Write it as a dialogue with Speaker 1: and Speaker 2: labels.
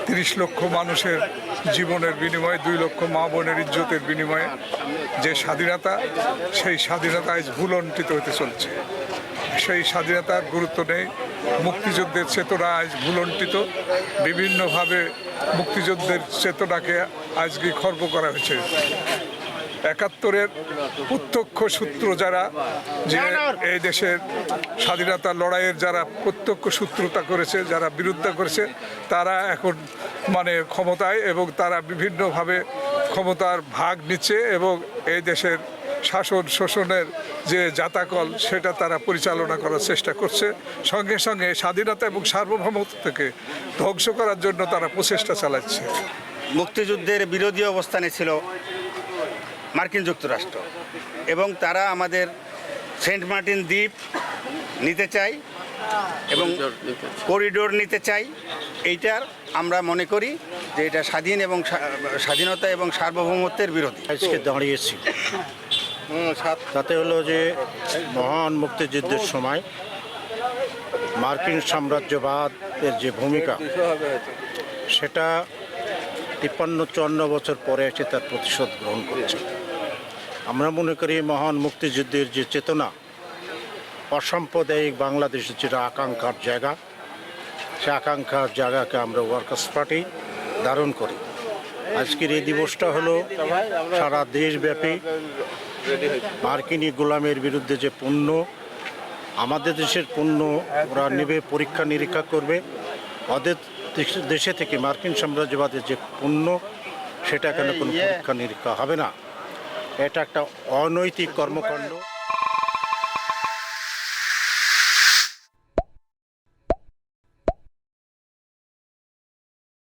Speaker 1: 30 লক্ষ মানুষের জীবনের বিনিময়ে, 2 লক্ষ মা বোনের ইজ্জতের বিনিময়ে যে স্বাধীনতা, সেই স্বাধীনতা আজ ভুলণ্ঠিত হতে চলছে। সেই স্বাধীনতার গুরুত্ব নেই। মুক্তিযুদ্ধের চেতনা আজ ভুলণ্ঠিত। বিভিন্নভাবে মুক্তিযুদ্ধের চেতনাকে আজকে খর্ব করা হয়েছে। 71-এর প্রত্যক্ষ সূত্র যারা, যে এই দেশের স্বাধীনতা লড়াইয়ের যারা প্রত্যক্ষ সূত্রতা করেছে, যারা বিরোধিতা করেছে, তারা এখন ক্ষমতায়, এবং তারা বিভিন্নভাবে ক্ষমতার ভাগ নিচ্ছে এবং এই দেশের শাসন শোষণের যে জাতাকল, সেটা তারা পরিচালনা করার চেষ্টা করছে। সঙ্গে সঙ্গে স্বাধীনতা এবং সার্বভৌমত্বকে ধ্বংস করার জন্য তারা প্রচেষ্টা চালাচ্ছে।
Speaker 2: মুক্তিযুদ্ধের বিরোধী অবস্থানে ছিল মার্কিন যুক্তরাষ্ট্র, এবং তারা আমাদের সেন্ট মার্টিন দ্বীপ নিতে চায় এবং করিডোর নিতে চাই। এইটার আমরা মনে করি যে এটা স্বাধীনতা এবং সার্বভৌমত্বের বিরোধী।
Speaker 3: আজকে দাঁড়িয়েছি তাতে হলো যে মহান মুক্তিযুদ্ধের সময় মার্কিন সাম্রাজ্যবাদের যে ভূমিকা, সেটা 53-54 বছর পরে এসে তার প্রতিশোধ গ্রহণ করছে। আমরা মনে করি মহান মুক্তিযুদ্ধের যে চেতনা, অসাম্প্রদায়িক বাংলাদেশের যেটা আকাঙ্ক্ষার জায়গা, সে আকাঙ্ক্ষার জায়গাকে আমরা ওয়ার্কার্স পার্টি ধারণ করি। আজকের এই দিবসটা হলো সারা দেশব্যাপী মার্কিনী গোলামের বিরুদ্ধে যে পণ্য, আমাদের দেশের পণ্য ওরা নেবে, পরীক্ষা নিরীক্ষা করবে, ওদের দেশে থেকে মার্কিন সাম্রাজ্যবাদের যে পণ্য, সেটা এখানে কোনো পরীক্ষা নিরীক্ষা হবে না। এটা একটা অনৈতিক কর্মকাণ্ড।